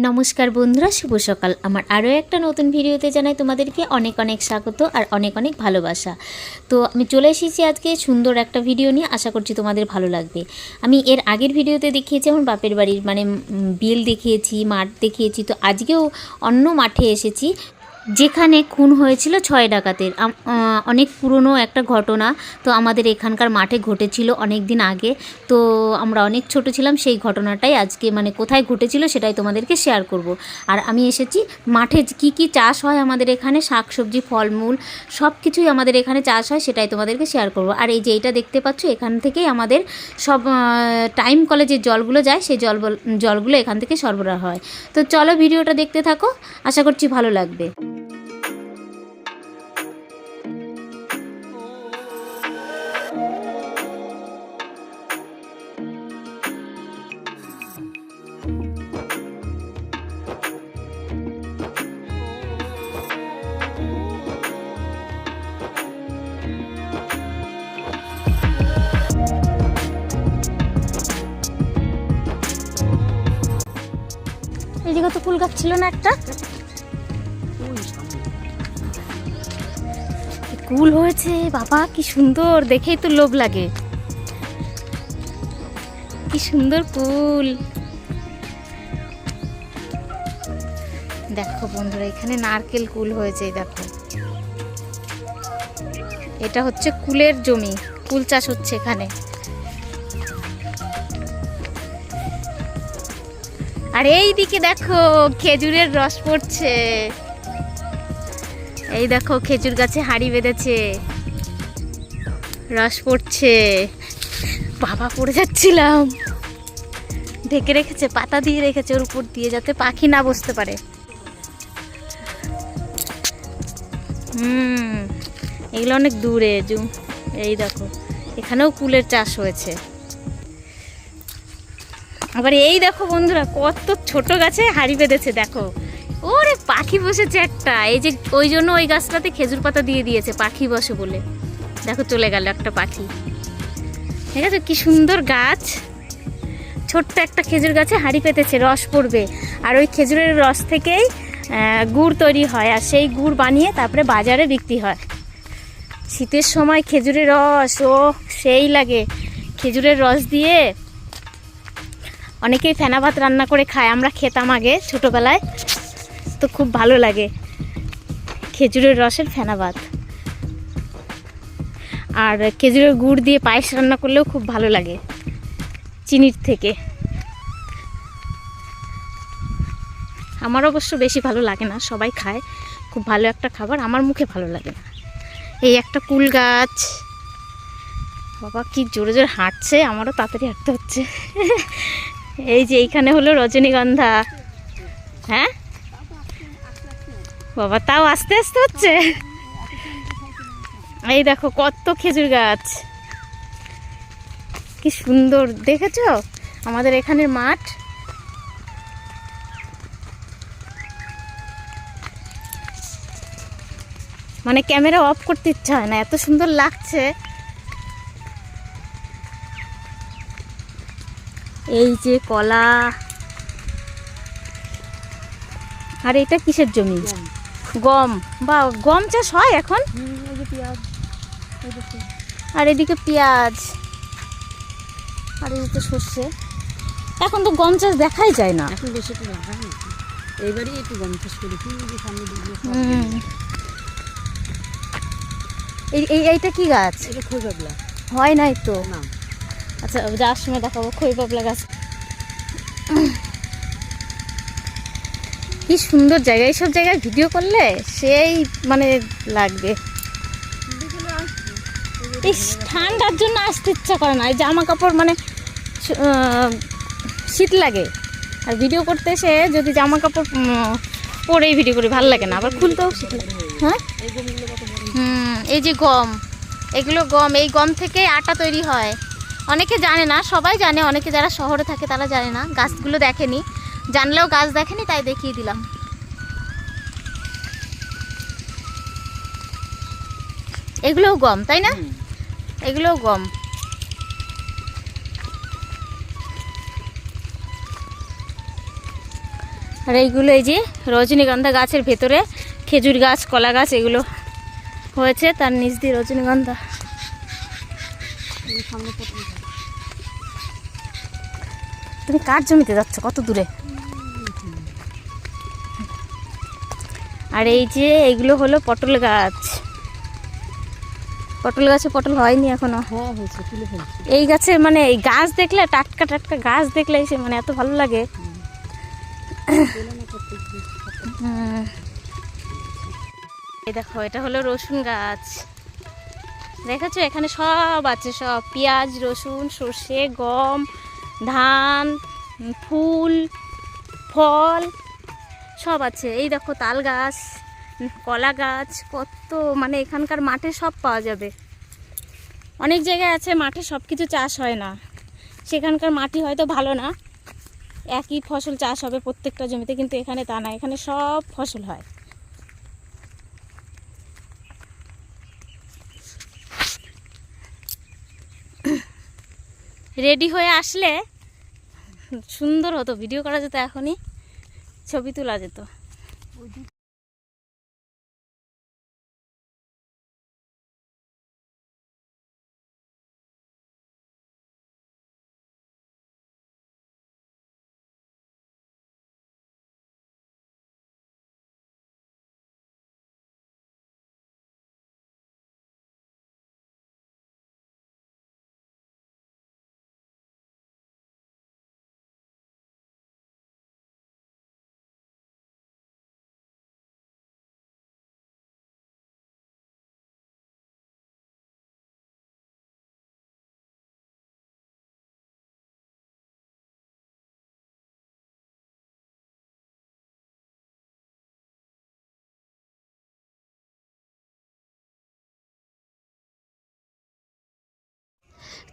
নমস্কার বন্ধুরা, শুভ সকাল। আমার আরও একটা নতুন ভিডিওতে জানাই তোমাদেরকে অনেক অনেক স্বাগত আর অনেক অনেক ভালোবাসা। তো আমি চলে এসেছি আজকে সুন্দর একটা ভিডিও নিয়ে, আশা করছি তোমাদের ভালো লাগবে। আমি এর আগের ভিডিওতে দেখিয়েছি আমার বাপের বাড়ির বিল দেখিয়েছি, মাঠ দেখিয়েছি। তো আজকেও অন্য মাঠে এসেছি যেখানে খুন হয়েছিল 6 ডাকাতের। অনেক পুরনো একটা ঘটনা। তো আমাদের এখানকার মাঠে ঘটেছিল অনেক দিন আগে। তো আমরা অনেক ছোট ছিলাম, সেই ঘটনাটাই আজকে কোথায় ঘটেছিল সেটাই তোমাদেরকে শেয়ার করব। আর আমি এসেছি মাঠে কি কি চাষ হয় আমাদের এখানে, শাকসবজি, ফলমূল সব কিছুই আমাদের এখানে চাষ হয়, সেটাই তোমাদেরকে শেয়ার করব। আর এই যে এইটা দেখতে পাচ্ছ, এখান থেকেই আমাদের সব টাইম কলে যে জলগুলো যায়, সেই জলগুলো এখান থেকে সরবরাহ হয়। তো চলো ভিডিওটা দেখতে থাকো, আশা করছি ভালো লাগবে। এদিকে তো কুল গাছ ছিল না একটা, কুল হয়েছে বাবা, কি সুন্দর, দেখেই তো লোভ লাগে। কি সুন্দর কুল। দেখো বন্ধুরা, এখানে নারকেল কুল হয়েছে, দেখো এটা হচ্ছে কুলের জমি, কুল চাষ হচ্ছে এখানে। আর এই দিকে দেখো খেজুরের রস পড়ছে, এই দেখো খেজুর গাছে হাঁড়ি বেঁধেছে, রস পড়ছে। বাবা, পড়ে যাচ্ছিলাম। ঢেকে রেখেছে, পাতা দিয়ে রেখেছে ওর উপর দিয়ে, যাতে পাখি না বসতে পারে। এগুলো অনেক দূরে। এই দেখো এখানেও কুলের চাষ হয়েছে। আবার এই দেখো বন্ধুরা, কত ছোট গাছে হাঁড়ি বেঁধেছে, দেখো ওরে পাখি বসেছে একটা। এই যে ওই জন্য ওই গাছটাতে খেজুর পাতা দিয়ে দিয়েছে, পাখি বসে বলে। দেখো চলে গেল একটা পাখি। ঠিক আছে, কি সুন্দর গাছ। ছোট্ট একটা খেজুর গাছে হাঁড়ি পেতেছে, রস পড়বে। আর ওই খেজুরের রস থেকেই গুড় তৈরি হয়, আর সেই গুড় বানিয়ে তারপরে বাজারে বিক্রি হয়। শীতের সময় খেজুরের রস সেই লাগে। খেজুরের রস দিয়ে অনেকেই ফেনা ভাত রান্না করে খায়, আমরা খেতাম আগে ছোটোবেলায়, তো খুব ভালো লাগে খেজুরের রসের ফেনা ভাত। আর খেজুরের গুড় দিয়ে পায়েস রান্না করলেও খুব ভালো লাগে চিনির থেকে। আমার অবশ্য বেশি ভালো লাগে না, সবাই খায়, খুব ভালো একটা খাবার, আমার মুখে ভালো লাগে না। এই একটা কুল গাছ, বাবা কি জোরে জোরে হাঁটছে, আমারও তাড়াতাড়ি হাঁটতে হচ্ছে। এই যে এইখানে হলো রজনীগন্ধা। হ্যাঁ বাবা, তাও আস্তে আস্তে হচ্ছে। এই দেখো কত খেজুর গাছ, কি সুন্দর, দেখেছো আমাদের এখানের মাঠ। ক্যামেরা অফ করতে ইচ্ছা হয় না, এত সুন্দর লাগছে। এই যে কলা। আর এটা কিসের জমি? গম। বা গম চাষ হয় এখন। আর এদিকে পেঁয়াজ, আর এদিকে সর্ষে। এখন তো গম চাষ দেখাই যায় না। এখন বেশি একটু লাগাই, এইবারই একটু গম চাষ করেছি। এইটা কি গাছ? এটা খই পাবলা। হয় নাই তো না। আচ্ছা, যাওয়ার সময় দেখাবো খই পাবলা গাছ। কি সুন্দর জায়গা, এইসব জায়গায় ভিডিও করলে সেই লাগবে। এই ঠান্ডার জন্য আসতে ইচ্ছা করে না, এই জামা কাপড় শীত লাগে, আর ভিডিও করতে এসে যদি জামা কাপড় পরেই ভিডিও করি ভালো লাগে না, আবার খুলতেও শীত লাগে। হ্যাঁ, এই যে গম, এগুলো গম, এই গম থেকে আটা তৈরি হয়। অনেকে জানে না, সবাই জানে, অনেকে যারা শহরে থাকে তারা জানে না, গাছগুলো দেখেনি, জানলেও গাছ দেখেনি, তাই দেখিয়ে দিলাম। এগুলোও গম, তাই না? এগুলোও গম। আর এইগুলো এই যে রজনীগন্ধা গাছের ভেতরে খেজুর গাছ, কলা গাছ এগুলো হয়েছে, তার নিচ দিয়ে রজনীগন্ধা। তুমি কার জমিতে যাচ্ছ, কত দূরে? আর এই যে এইগুলো হলো পটল গাছ। পটল গাছে পটল হয়নি এখনো। এই গাছে মানে এই গাছ দেখলে, টাটকা টাটকা গাছ দেখলে মানে এত ভালো লাগে। এই দেখো, এটা হলো রসুন গাছ। দেখেছো এখানে সব আছে, সব পেঁয়াজ, রসুন, সর্ষে, গম, ধান, ফুল, ফল সব আছে। এই দেখো তাল গাছ, কলা গাছ, কত মানে এখানকার মাঠে সব পাওয়া যাবে। অনেক জায়গায় আছে মাঠে সব কিছু চাষ হয় না, সেখানকার মাটি হয়তো ভালো না, একই ফসল চাষ হবে প্রত্যেকটা জমিতে, কিন্তু এখানে তা না, এখানে সব ফসল হয়। রেডি হয়ে আসলে সুন্দর হতো, ভিডিও করা যেত, এখনই ছবি তোলা যেত।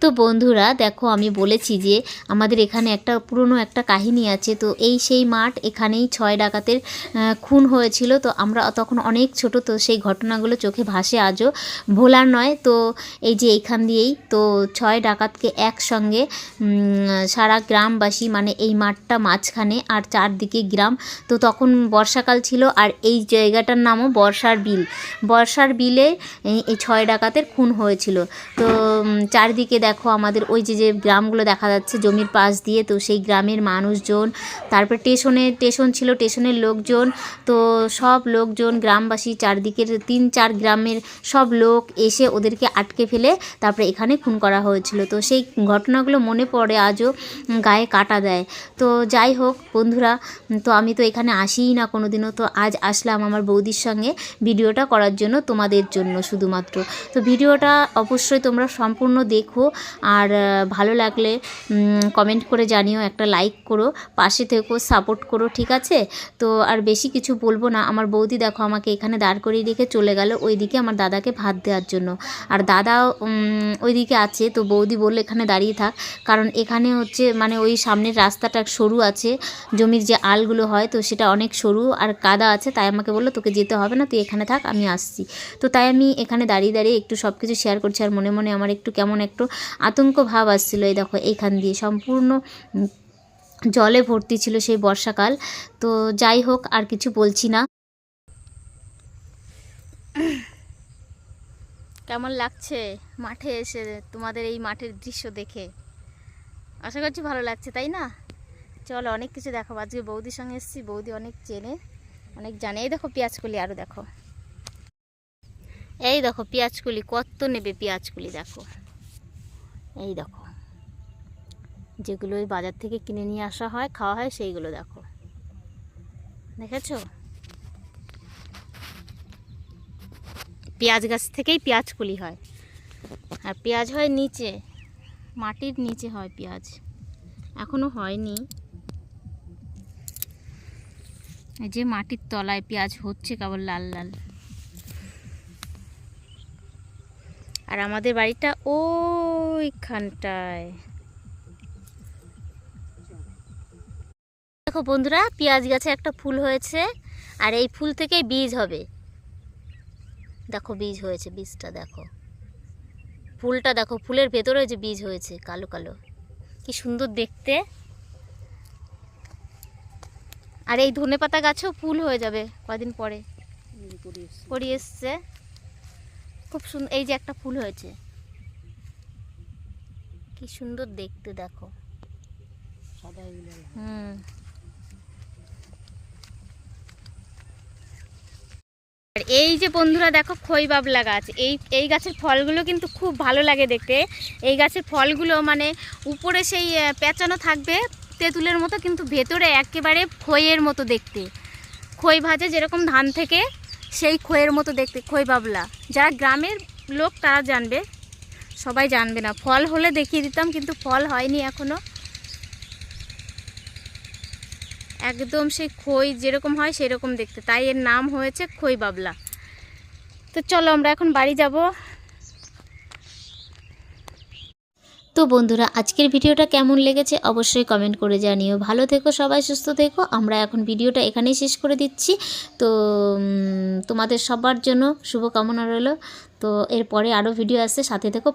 তো বন্ধুরা দেখো, আমি বলেছি যে আমাদের এখানে একটা পুরনো একটা কাহিনী আছে। তো এই সেই মাঠ, এখানেই 6 ডাকাতের খুন হয়েছিল। তো আমরা তখন অনেক ছোট, তো সেই ঘটনাগুলো চোখে ভাসে আজও, ভোলার নয়। তো এই যে এইখান দিয়েই তো 6 ডাকাতকে একসঙ্গে সারা গ্রামবাসী, মানে এই মাঠটা মাঝখানে আর চারদিকে গ্রাম। তো তখন বর্ষাকাল ছিল, আর এই জায়গাটার নামও বর্ষার বিল। বর্ষার বিলে এই 6 ডাকাতের খুন হয়েছিল। তো চারদিকে দেখো আমাদের ওই যে গ্রামগুলো দেখা যাচ্ছে জমির পাশ দিয়ে, তো সেই গ্রামের মানুষজন, তারপর স্টেশন ছিল, স্টেশনের লোকজন, তো সব লোকজন, গ্রামবাসী, চারদিকের 3-4 গ্রামের সব লোক এসে ওদেরকে আটকে ফেলে তারপরে এখানে খুন করা হয়েছিল। তো সেই ঘটনাগুলো মনে পড়ে, আজও গায়ে কাটা দেয়। তো যাই হোক বন্ধুরা, তো আমি তো এখানে আসিই না কোনোদিনও, তো আজ আসলাম আমার বৌদির সঙ্গে ভিডিওটা করার জন্য, তোমাদের জন্য শুধুমাত্র। তো ভিডিওটা অবশ্যই তোমরা সম্পূর্ণ দেখো, আর ভালো লাগলে কমেন্ট করে জানিও, একটা লাইক করো, পাশে থেকো, সাপোর্ট করো, ঠিক আছে? তো আর বেশি কিছু বলবো না। আমার বৌদি দেখো আমাকে এখানে দাঁড় করিয়ে রেখে চলে গেল ওইদিকে আমার দাদাকে ভাত দেওয়ার জন্য, আর দাদা ওইদিকে আছে। তো বৌদি বললো এখানে দাঁড়িয়ে থাক, কারণ এখানে হচ্ছে মানে ওই সামনের রাস্তাটা সরু আছে, জমির যে আলগুলো হয় তো সেটা অনেক সরু আর কাদা আছে, তাই আমাকে বললো তোকে যেতে হবে না, তুই এখানে থাক, আমি আসছি। তো তাই আমি এখানে দাঁড়িয়ে দাঁড়িয়ে একটু সব কিছু শেয়ার করছি, আর মনে মনে আমার একটু কেমন একটু আতঙ্ক ভাব আসছিলো। এই দেখো এইখান দিয়ে সম্পূর্ণ জলে ভর্তি ছিল সেই বর্ষাকাল। তো যাই হোক, আর কিছু বলছি না। কেমন লাগছে মাঠে এসে তোমাদের এই মাঠের দৃশ্য দেখে? আশা করছি ভালো লাগছে, তাই না? চলো অনেক কিছু দেখাবো, আজকে বৌদির সঙ্গে এসেছি, বৌদি অনেক চেনে, অনেক জানে। এই দেখো পেঁয়াজকলি, আরও দেখো, এই দেখো পেঁয়াজকলি কত নেবে, পেঁয়াজকলি দেখো, এই দেখো যেগুলো ওই বাজার থেকে কিনে নিয়ে আসা হয়, খাওয়া হয়, সেইগুলো দেখো, দেখেছো? পেঁয়াজ গাছ থেকেই পেঁয়াজকলি হয়, আর পেঁয়াজ হয় নিচে, মাটির নিচে হয় পেঁয়াজ, এখনো হয়নি। এই যে মাটির তলায় পেঁয়াজ হচ্ছে কেবল লাল লাল। আর আমাদের বাড়িটা ওইখানটায়। দেখো বন্ধুরা, পেঁয়াজ গাছে একটা ফুল হয়েছে, আর এই ফুল থেকেই বীজ হবে। দেখো বীজ হয়েছে, বীজটা দেখো, ফুলটা দেখো, ফুলের ভেতরে যে বীজ হয়েছে কালো কালো, কি সুন্দর দেখতে। আর এই ধনেপাতা গাছেও ফুল হয়ে যাবে কদিন পরে, করি এসছে খুব সুন্দর। এই যে একটা ফুল হয়েছে, কি সুন্দর দেখতে দেখো। আর এই যে বন্ধুরা দেখো খই বাবলা গাছ, এই গাছের ফলগুলো কিন্তু খুব ভালো লাগে দেখতে। এই গাছের ফলগুলো মানে উপরে সেই পেঁচানো থাকবে তেঁতুলের মতো, কিন্তু ভেতরে একেবারে খইয়ের মতো দেখতে। খই ভাজে যেরকম ধান থেকে, সেই খইয়ের মতো দেখতে খই বাবলা। যারা গ্রামের লোক তারা জানবে, সবাই জানবে না। ফল হলে দেখিয়ে দিতাম, কিন্তু ফল হয়নি এখনো। একদম সেই খই যেরকম হয় সেরকম দেখতে, তাই এর নাম হয়েছে খই বাবলা। তো চলো আমরা এখন বাড়ি যাব। তো বন্ধুরা, আজকের ভিডিওটা কেমন লেগেছে অবশ্যই কমেন্ট করে জানিও। ভালো থেকো সবাই, সুস্থ থেকো। আমরা এখন ভিডিওটা এখানেই শেষ করে দিচ্ছি। তো তোমাদের সবার জন্য শুভকামনা রইল। তো এরপরে আরও ভিডিও আসছে, সাথে থেকো।